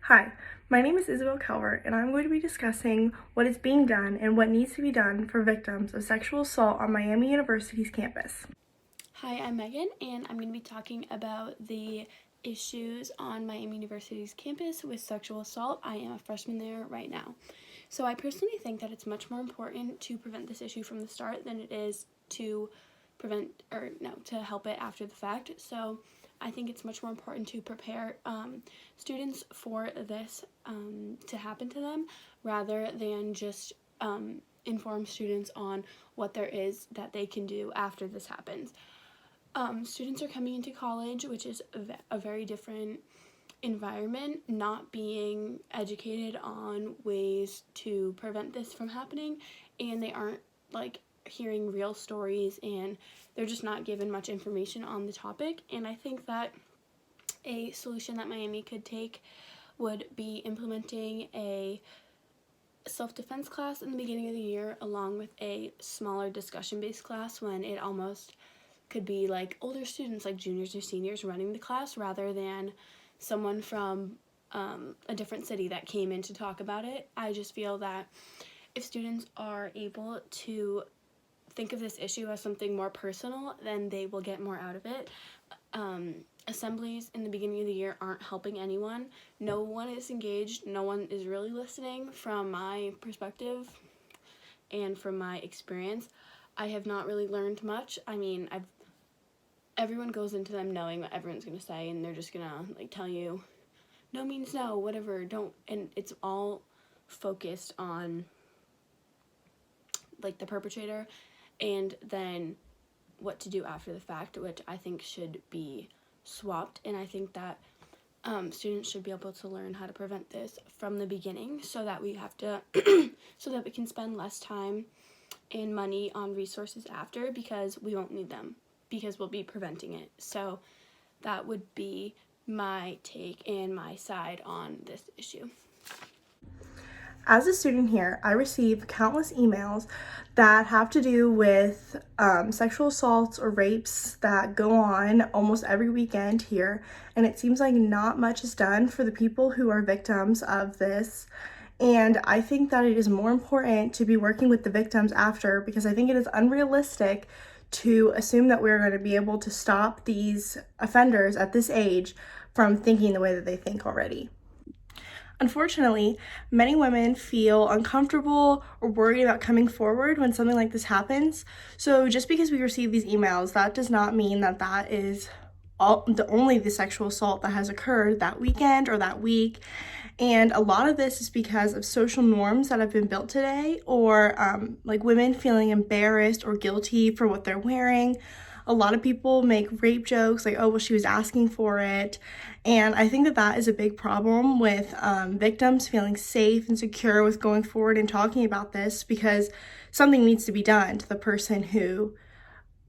Hi, my name is Isabel Calvert, and I'm going to be discussing what is being done and what needs to be done for victims of sexual assault on Miami University's campus. Hi, I'm Megan, and I'm going to be talking about the issues on Miami University's campus with sexual assault. I am a freshman there right now. So I personally think that it's much more important to prevent this issue from the start than it is to to help it after the fact. So I think it's much more important to prepare students for this to happen to them rather than just inform students on what there is that they can do after this happens. Students are coming into college, which is a very different environment, not being educated on ways to prevent this from happening, and they aren't like hearing real stories, and they're just not given much information on the topic. And I think that a solution that Miami could take would be implementing a self-defense class in the beginning of the year along with a smaller discussion-based class when it almost could be like older students like juniors or seniors running the class rather than someone from a different city that came in to talk about it. I just feel that if students are able to think of this issue as something more personal, then they will get more out of it. Assemblies in the beginning of the year aren't helping anyone. No one is engaged. No one is really listening from my perspective and from my experience. I have not really learned much. I mean, everyone goes into them knowing what everyone's going to say, and they're just going to like tell you no means no, whatever, don't, and it's all focused on like the perpetrator and then what to do after the fact, which I think should be swapped. And I think that students should be able to learn how to prevent this from the beginning so that we have to so that we can spend less time and money on resources after, because we won't need them because we'll be preventing it. So that would be my take and my side on this issue. As a student here, I receive countless emails that have to do with sexual assaults or rapes that go on almost every weekend here, and it seems like not much is done for the people who are victims of this. And I think that it is more important to be working with the victims after, because I think it is unrealistic to assume that we're going to be able to stop these offenders at this age from thinking the way that they think already. Unfortunately, many women feel uncomfortable or worried about coming forward when something like this happens. So just because we receive these emails, that does not mean that that is only the sexual assault that has occurred that weekend or that week. And a lot of this is because of social norms that have been built today, or like women feeling embarrassed or guilty for what they're wearing. A lot of people make rape jokes like, oh, well, she was asking for it. And I think that that is a big problem with victims feeling safe and secure with going forward and talking about this, because something needs to be done to the person who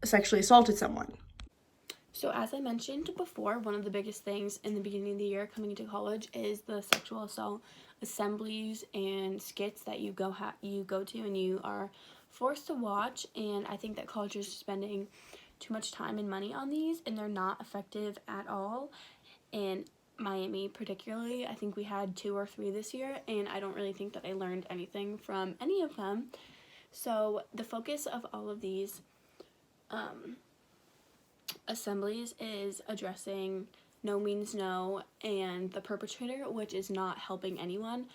sexually assaulted someone. So as I mentioned before, one of the biggest things in the beginning of the year coming into college is the sexual assault assemblies and skits that you go to and you are forced to watch. And I think that colleges are spending too much time and money on these, and they're not effective at all. In Miami particularly, I think we had 2 or 3 this year, and I don't really think that I learned anything from any of them. So the focus of all of these assemblies is addressing no means no and the perpetrator, which is not helping anyone.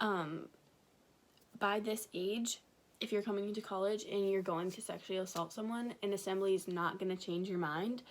By this age, if you're coming into college and you're going to sexually assault someone, an assembly is not going to change your mind.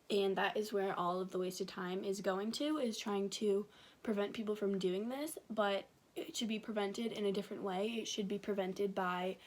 And that is where all of the wasted time is going to, is trying to prevent people from doing this. But it should be prevented in a different way. It should be prevented by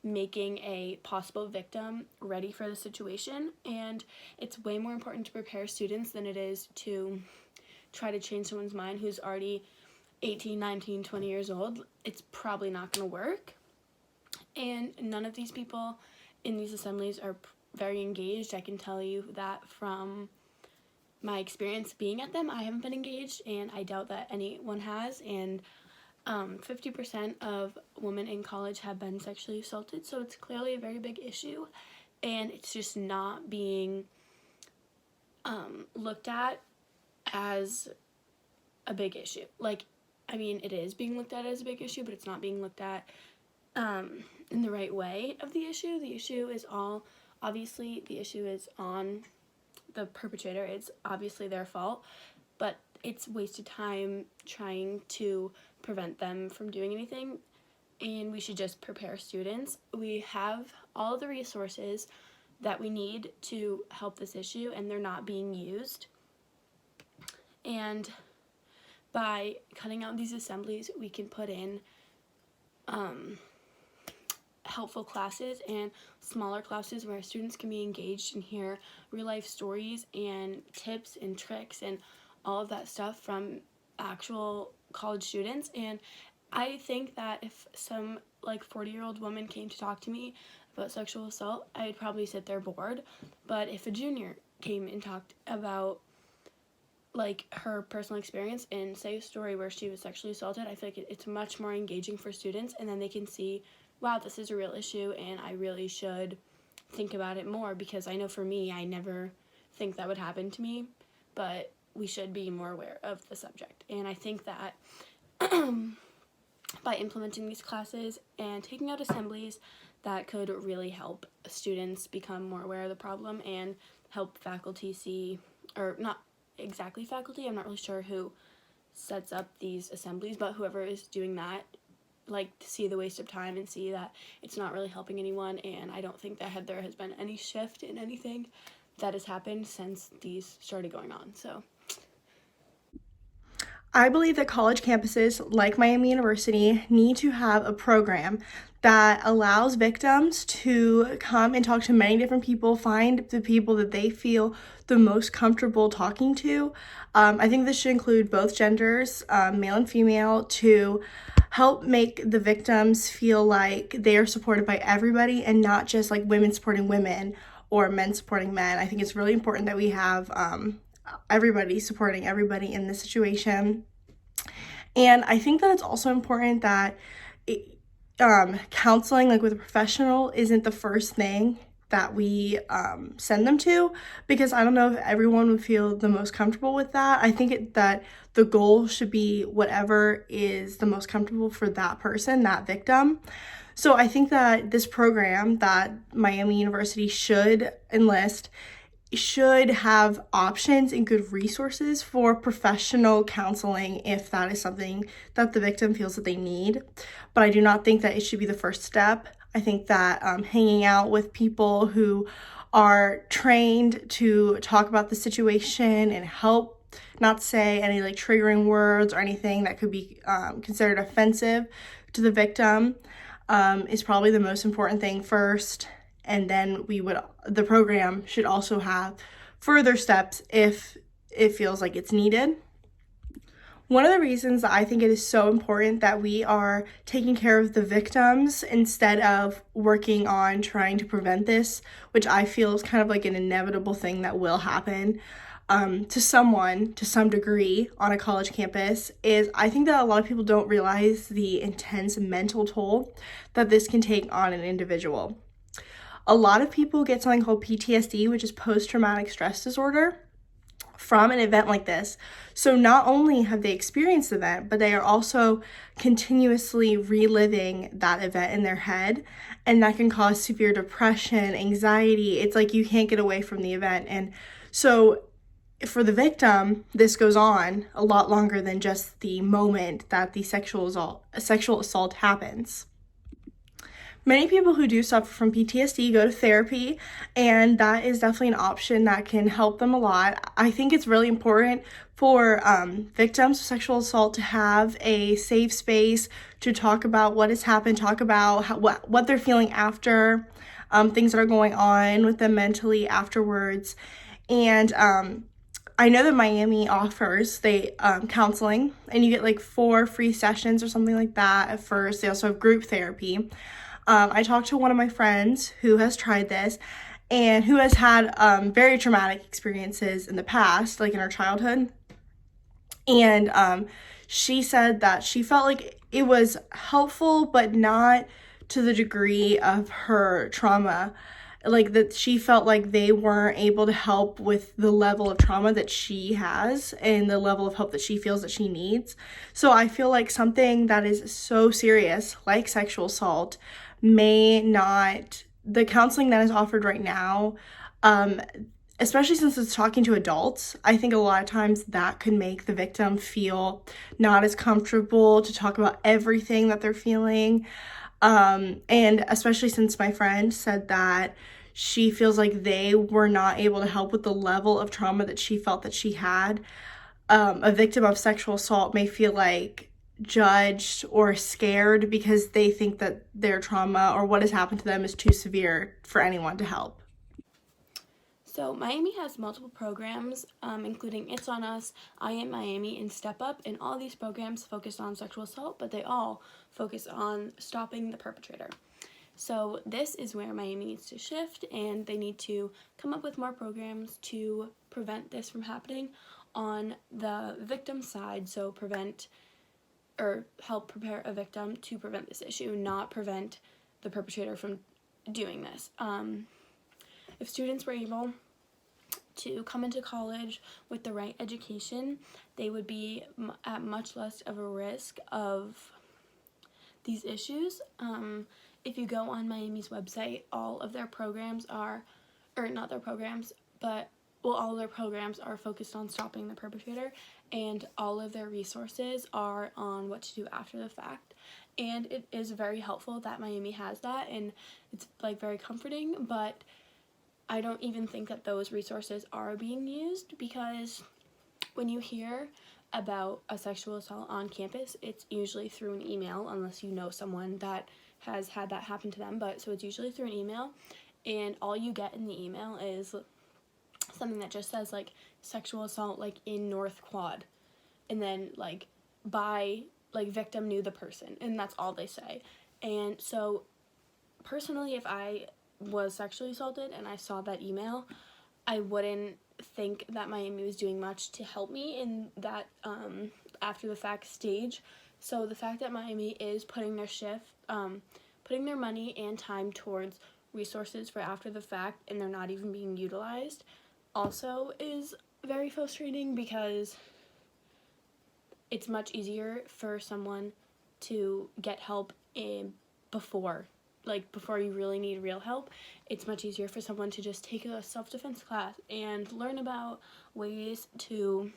making a possible victim ready for the situation. And it's way more important to prepare students than it is to try to change someone's mind who's already 18, 19, 20 years old. It's probably not going to work. And none of these people in these assemblies are very engaged. I can tell you that from my experience being at them. I haven't been engaged, and I doubt that anyone has. And 50% of women in college have been sexually assaulted, so it's clearly a very big issue, and it's just not being looked at as a big issue. Like, I mean, it is being looked at as a big issue, but it's not being looked at in the right way of the issue. The issue is obviously the issue is on the perpetrator. It's obviously their fault, but it's wasted time trying to prevent them from doing anything, and we should just prepare students. We have all the resources that we need to help this issue, and they're not being used. And by cutting out these assemblies, we can put in helpful classes and smaller classes where students can be engaged and hear real life stories and tips and tricks and all of that stuff from actual college students. And I think that if some 40-year-old woman came to talk to me about sexual assault, I'd probably sit there bored. But if a junior came and talked about her personal experience and say a story where she was sexually assaulted, I feel like it's much more engaging for students, and then they can see, wow, this is a real issue and I really should think about it more, because I know for me, I never think that would happen to me, but we should be more aware of the subject. And I think that by implementing these classes and taking out assemblies, that could really help students become more aware of the problem and help faculty see, or not exactly faculty, I'm not really sure who sets up these assemblies, but whoever is doing that, to see the waste of time and see that it's not really helping anyone. And I don't think that there has been any shift in anything that has happened since these started going on. So I believe that college campuses like Miami University need to have a program that allows victims to come and talk to many different people, find the people that they feel the most comfortable talking to. I think this should include both genders, male and female, to help make the victims feel like they are supported by everybody and not just women supporting women or men supporting men. I think it's really important that we have everybody supporting everybody in this situation. And I think that it's also important that counseling with a professional isn't the first thing that we send them to, because I don't know if everyone would feel the most comfortable with that. I think that the goal should be whatever is the most comfortable for that person, that victim. So I think that this program that Miami University should enlist should have options and good resources for professional counseling if that is something that the victim feels that they need. But I do not think that it should be the first step. I think that hanging out with people who are trained to talk about the situation and help not say any triggering words or anything that could be considered offensive to the victim is probably the most important thing first. And then the program should also have further steps if it feels like it's needed. One of the reasons that I think it is so important that we are taking care of the victims instead of working on trying to prevent this, which I feel is kind of an inevitable thing that will happen to someone to some degree on a college campus, is I think that a lot of people don't realize the intense mental toll that this can take on an individual. A lot of people get something called PTSD, which is post-traumatic stress disorder, from an event like this. So not only have they experienced the event, but they are also continuously reliving that event in their head, and that can cause severe depression, anxiety. It's you can't get away from the event. And so for the victim, this goes on a lot longer than just the moment that the sexual assault happens. Many people who do suffer from PTSD go to therapy, and that is definitely an option that can help them a lot. I think it's really important for victims of sexual assault to have a safe space to talk about what has happened, talk about what they're feeling after, things that are going on with them mentally afterwards. And I know that Miami offers counseling, and you get 4 free sessions or something like that at first. They also have group therapy. I talked to one of my friends who has tried this and who has had very traumatic experiences in the past, in her childhood. And she said that she felt like it was helpful, but not to the degree of her trauma like that she felt like they weren't able to help with the level of trauma that she has and the level of help that she feels that she needs. So I feel like something that is so serious, like sexual assault, may not, the counseling that is offered right now, especially since it's talking to adults, I think a lot of times that could make the victim feel not as comfortable to talk about everything that they're feeling. And especially since my friend said that she feels like they were not able to help with the level of trauma that she felt that she had. A victim of sexual assault may feel like judged or scared because they think that their trauma or what has happened to them is too severe for anyone to help. So Miami has multiple programs, including It's On Us, I Am Miami, and Step Up, and all these programs focus on sexual assault, but they all focus on stopping the perpetrator. So this is where Miami needs to shift, and they need to come up with more programs to prevent this from happening on the victim side, so prevent or help prepare a victim to prevent this issue, not prevent the perpetrator from doing this. If students were able to come into college with the right education, they would be at much less of a risk of these issues. If you go on Miami's website, all of their programs are, or not their programs, but all of their programs are focused on stopping the perpetrator, and all of their resources are on what to do after the fact. And it is very helpful that Miami has that, and it's like very comforting, but I don't even think that those resources are being used, because when you hear about a sexual assault on campus, it's usually through an email, unless you know someone that has had that happen to them, but so it's usually through an email, and all you get in the email is something that just says like sexual assault like in North Quad, and then like by like victim knew the person, and that's all they say. And so personally, if I was sexually assaulted and I saw that email, I wouldn't think that Miami was doing much to help me in that after the fact stage. So the fact that Miami is putting their money and time towards resources for after the fact, and they're not even being utilized, also is very frustrating, because it's much easier for someone to get help before you really need real help. It's much easier for someone to just take a self-defense class and learn about ways to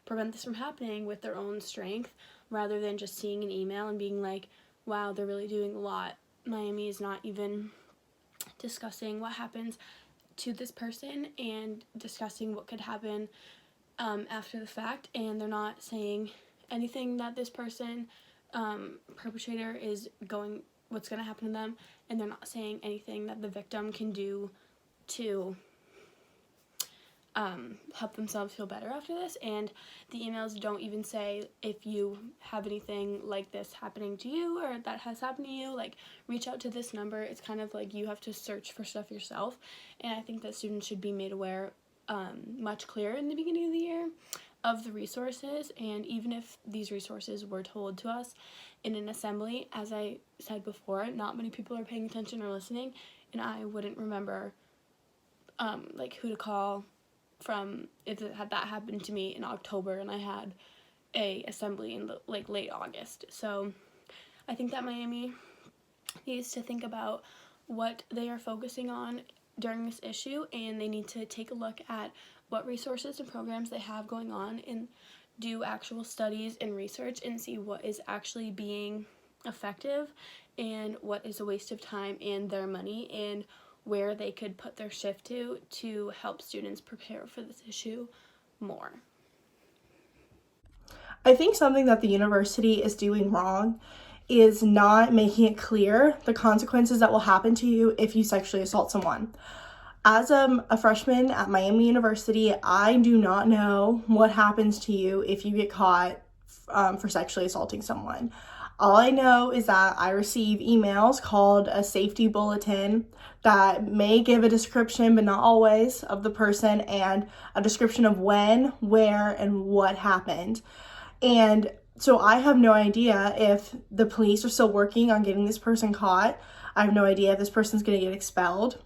prevent this from happening with their own strength, rather than just seeing an email and being like, wow, they're really doing a lot. Miami is not even discussing what happens to this person and discussing what could happen after the fact, and they're not saying anything that this person, perpetrator, what's going to happen to them, and they're not saying anything that the victim can do to help themselves feel better after this. And the emails don't even say, if you have anything like this happening to you or that has happened to you, like reach out to this number. It's kind of like you have to search for stuff yourself, and I think that students should be made aware much clearer in the beginning of the year of the resources. And even if these resources were told to us in an assembly, as I said before, not many people are paying attention or listening, and I wouldn't remember like who to call from if it had that happened to me in October and I had a assembly in like late August. So I think that Miami needs to think about what they are focusing on during this issue, and they need to take a look at what resources and programs they have going on and do actual studies and research and see what is actually being effective and what is a waste of time and their money, and where they could put their shift to help students prepare for this issue more. I think something that the university is doing wrong is not making it clear the consequences that will happen to you if you sexually assault someone. As a freshman at Miami University, I do not know what happens to you if you get caught for sexually assaulting someone. All I know is that I receive emails called a safety bulletin that may give a description, but not always, of the person, and a description of when, where, and what happened. And so I have no idea if the police are still working on getting this person caught. I have no idea if this person's going to get expelled.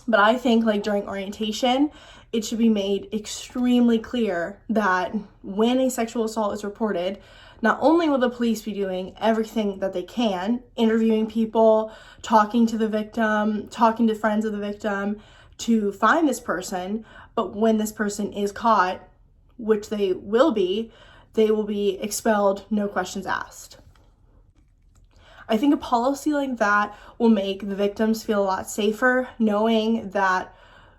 But I think like during orientation, it should be made extremely clear that when a sexual assault is reported, not only will the police be doing everything that they can, interviewing people, talking to the victim, talking to friends of the victim to find this person, but when this person is caught, which they will be expelled, no questions asked. I think a policy like that will make the victims feel a lot safer, knowing that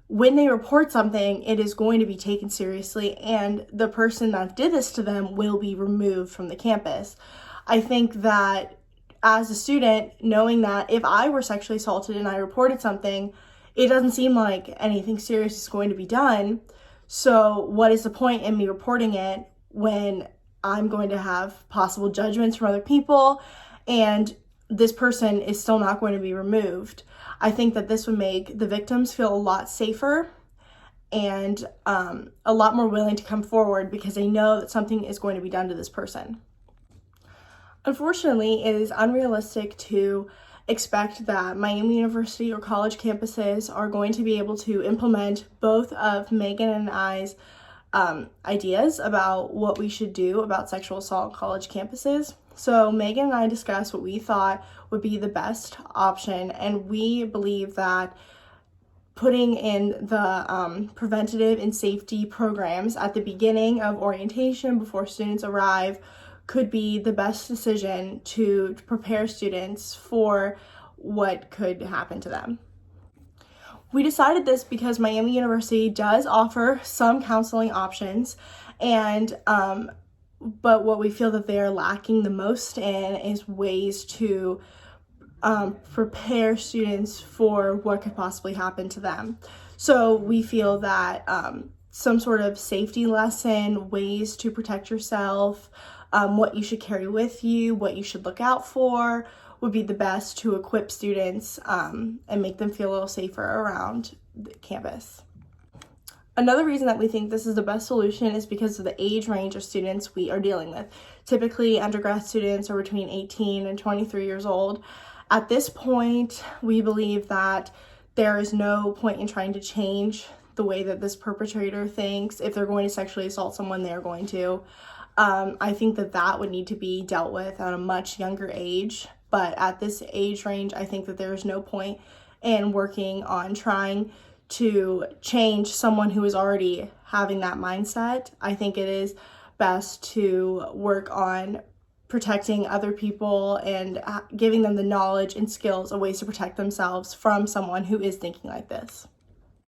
when they report something, it is going to be taken seriously and the person that did this to them will be removed from the campus. I think that as a student, knowing that if I were sexually assaulted and I reported something, it doesn't seem like anything serious is going to be done. So what is the point in me reporting it when I'm going to have possible judgments from other people and this person is still not going to be removed? I think that this would make the victims feel a lot safer and a lot more willing to come forward because they know that something is going to be done to this person. Unfortunately, it is unrealistic to expect that Miami University or college campuses are going to be able to implement both of Megan and I's ideas about what we should do about sexual assault on college campuses. So Megan and I discussed what we thought would be the best option, and we believe that putting in the preventative and safety programs at the beginning of orientation before students arrive could be the best decision to prepare students for what could happen to them. We decided this because Miami University does offer some counseling options, and but what we feel that they are lacking the most in is ways to prepare students for what could possibly happen to them. So we feel that some sort of safety lesson, ways to protect yourself, what you should carry with you, what you should look out for, would be the best to equip students and make them feel a little safer around the campus. Another reason that we think this is the best solution is because of the age range of students we are dealing with. Typically, undergrad students are between 18 and 23 years old. At this point, we believe that there is no point in trying to change the way that this perpetrator thinks. If they're going to sexually assault someone, they're going to. I think that would need to be dealt with at a much younger age. But at this age range, I think that there is no point in working on trying to change someone who is already having that mindset. I think it is best to work on protecting other people and giving them the knowledge and skills of ways to protect themselves from someone who is thinking like this.